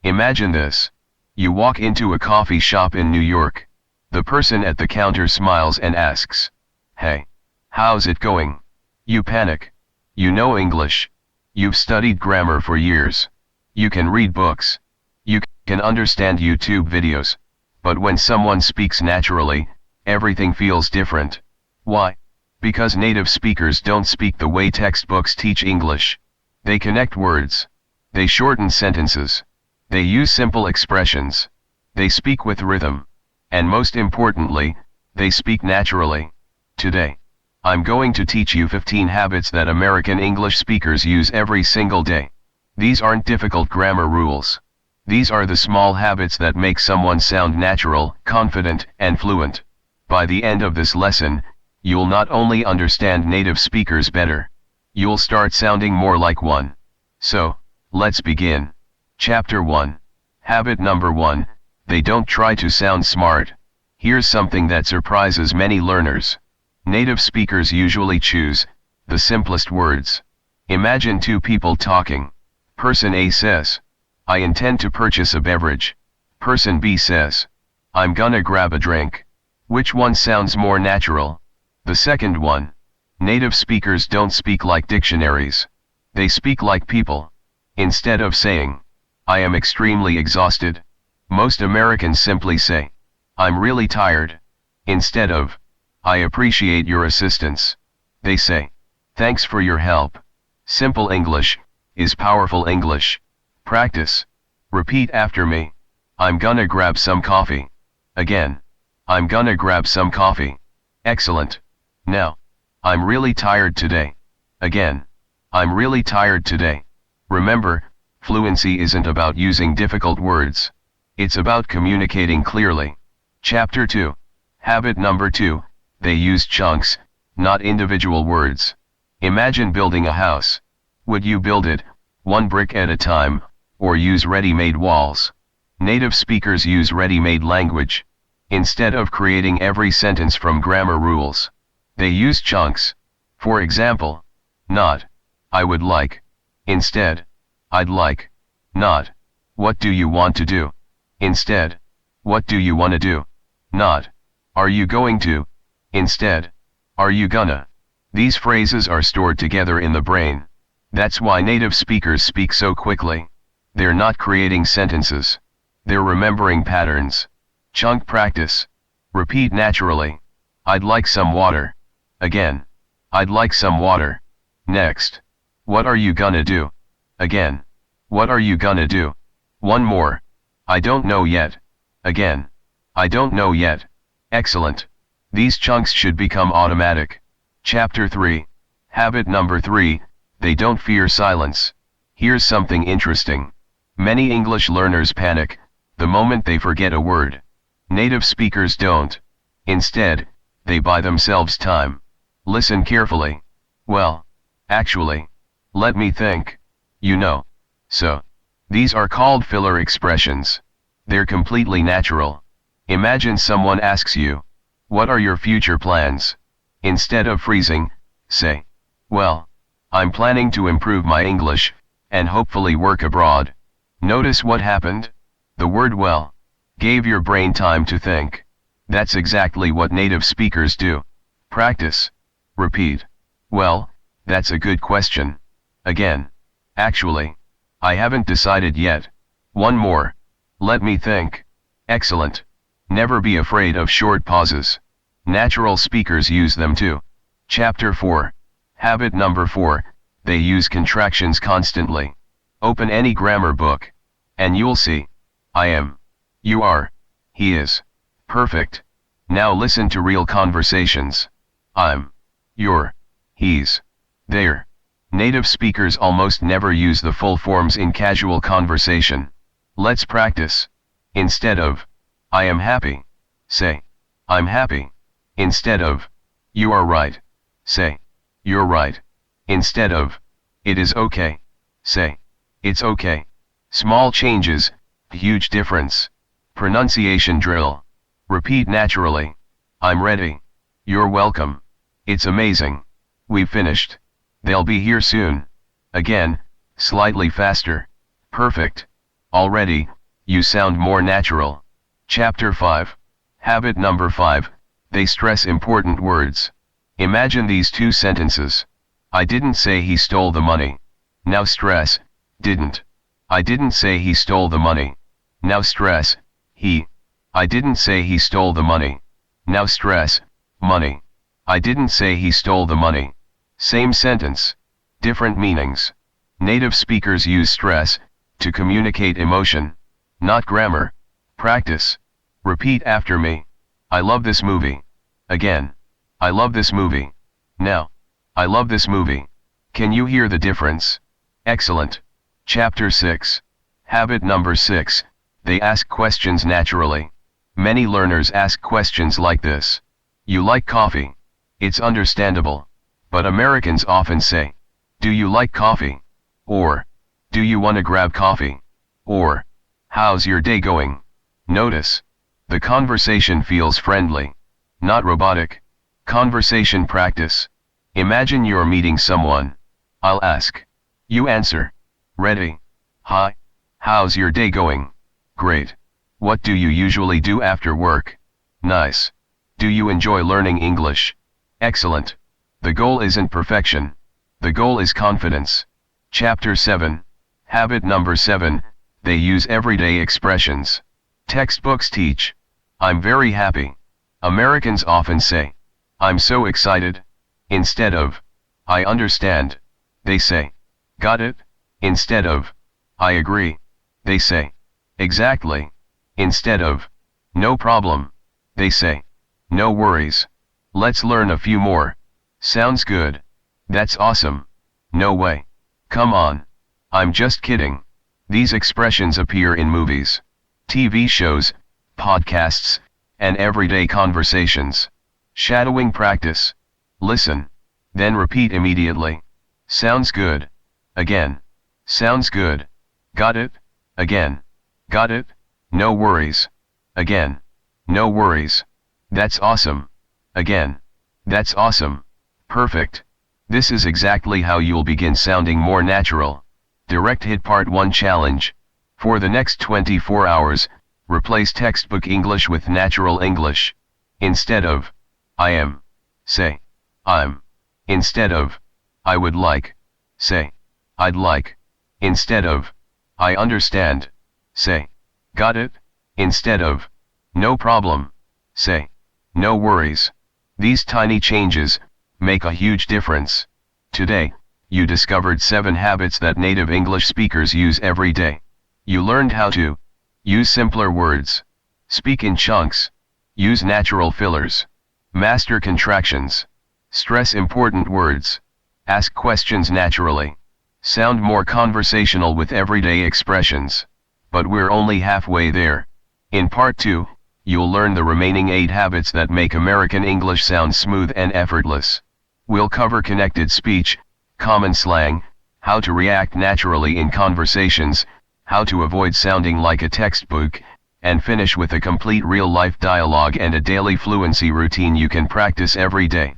Imagine this. You walk into a coffee shop in New York. The person at the counter smiles and asks, "Hey, how's it going?" You panic. You know English. You've studied grammar for years. You can read books. You can understand YouTube videos. But when someone speaks naturally, everything feels different. Why? Because native speakers don't speak the way textbooks teach English. They connect words. They shorten sentences. They use simple expressions. They speak with rhythm. And most importantly, they speak naturally. Today, I'm going to teach you 15 habits that American English speakers use every single day. These aren't difficult grammar rules. These are the small habits that make someone sound natural, confident, and fluent. By the end of this lesson, you'll not only understand native speakers better, you'll start sounding more like one. So, let's begin. Chapter 1. Habit number 1, they don't try to sound smart. Here's something that surprises many learners. Native speakers usually choose the simplest words. Imagine two people talking. Person A says, "I intend to purchase a beverage." Person B says, "I'm gonna grab a drink." Which one sounds more natural? The second one. Native speakers don't speak like dictionaries. They speak like people. Instead of saying, "I am extremely exhausted," most Americans simply say, "I'm really tired." Instead of, "I appreciate your assistance," they say, "Thanks for your help." Simple English is powerful English. Practice. Repeat after me. I'm gonna grab some coffee. Again. I'm gonna grab some coffee. Excellent. Now. I'm really tired today. Again. I'm really tired today. Remember, fluency isn't about using difficult words. It's about communicating clearly. Chapter 2. Habit number 2, they use chunks, not individual words. Imagine building a house. Would you build it, one brick at a time, or use ready-made walls? Native speakers use ready-made language. Instead of creating every sentence from grammar rules, they use chunks. For example, not, "I would like." Instead, "I'd like." Not, "What do you want to do?" Instead, "What do you want to do?" Not, "Are you going to?" Instead, "Are you gonna?" These phrases are stored together in the brain. That's why native speakers speak so quickly. They're not creating sentences. They're remembering patterns. Chunk practice. Repeat naturally. I'd like some water. Again. I'd like some water. Next. What are you gonna do? Again. What are you gonna do? One more. I don't know yet. Again. I don't know yet. Excellent. These chunks should become automatic. Chapter 3. Habit number 3, they don't fear silence. Here's something interesting. Many English learners panic the moment they forget a word. Native speakers don't. Instead, they buy themselves time. Listen carefully. Well, actually, let me think. You know. So. These are called filler expressions. They're completely natural. Imagine someone asks you, "What are your future plans?" Instead of freezing, say, "Well, I'm planning to improve my English, and hopefully work abroad." Notice what happened? The word "well" gave your brain time to think. That's exactly what native speakers do. Practice. Repeat. Well, that's a good question. Again. Actually. I haven't decided yet. One more. Let me think. Excellent. Never be afraid of short pauses. Natural speakers use them too. Chapter 4. Habit number 4, they use contractions constantly. Open any grammar book. And you'll see. I am. You are. He is. Perfect. Now listen to real conversations. I'm. You're. He's. They're. Native speakers almost never use the full forms in casual conversation. Let's practice. Instead of, "I am happy," say, "I'm happy." Instead of, "You are right," say, "You're right." Instead of, "It is okay," say, "It's okay." Small changes, huge difference. Pronunciation drill. Repeat naturally. I'm ready. You're welcome. It's amazing. We've finished. They'll be here soon. Again, slightly faster. Perfect. Already, You sound more natural. Chapter 5. Habit number 5, they stress important words. Imagine these two sentences. I didn't say he stole the money. Now stress, didn't. I didn't say he stole the money. Now stress, he. I didn't say he stole the money. Now stress, money. I didn't say he stole the money. Same sentence. Different meanings. Native speakers use stress to communicate emotion, not grammar. Practice. Repeat after me. I love this movie. Again. I love this movie. Now. I love this movie. Can you hear the difference? Excellent. Chapter 6. Habit number 6, they ask questions naturally. Many learners ask questions like this. You like coffee? It's understandable. But Americans often say, do you like coffee? Or, do you want to grab coffee? Or, how's your day going? Notice. The conversation feels friendly. Not robotic. Conversation practice. Imagine you're meeting someone. I'll ask. You answer. Ready? Hi. How's your day going? Great. What do you usually do after work? Nice. Do you enjoy learning English? Excellent. The goal isn't perfection. The goal is confidence. Chapter 7. Habit number 7, they use everyday expressions. Textbooks teach. I'm very happy. Americans often say, I'm so excited. Instead of, I understand. They say, got it? Instead of, I agree. They say, exactly. Instead of, no problem. They say, no worries. Let's learn a few more. Sounds good. That's awesome. No way. Come on. I'm just kidding. These expressions appear in movies, TV shows, podcasts, and everyday conversations. Shadowing practice. Listen. Then repeat immediately. Sounds good. Again. Sounds good. Got it? Again. Got it? No worries. Again. No worries. That's awesome. Again. That's awesome. Perfect. This is exactly how you'll begin sounding more natural. Direct Hit Part 1 Challenge. For the next 24 hours, replace textbook English with natural English. Instead of, I am, say, I'm. Instead of, I would like, say, I'd like. Instead of, I understand, say, got it? Instead of, no problem, say, no worries. These tiny changes make a huge difference. Today, you discovered 7 habits that native English speakers use every day. You learned how to use simpler words, speak in chunks, use natural fillers, master contractions, stress important words, ask questions naturally, sound more conversational with everyday expressions. But we're only halfway there. In Part 2, you'll learn the remaining 8 habits that make American English sound smooth and effortless. We'll cover connected speech, common slang, how to react naturally in conversations, how to avoid sounding like a textbook, and finish with a complete real-life dialogue and a daily fluency routine you can practice every day.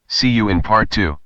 See you in Part 2.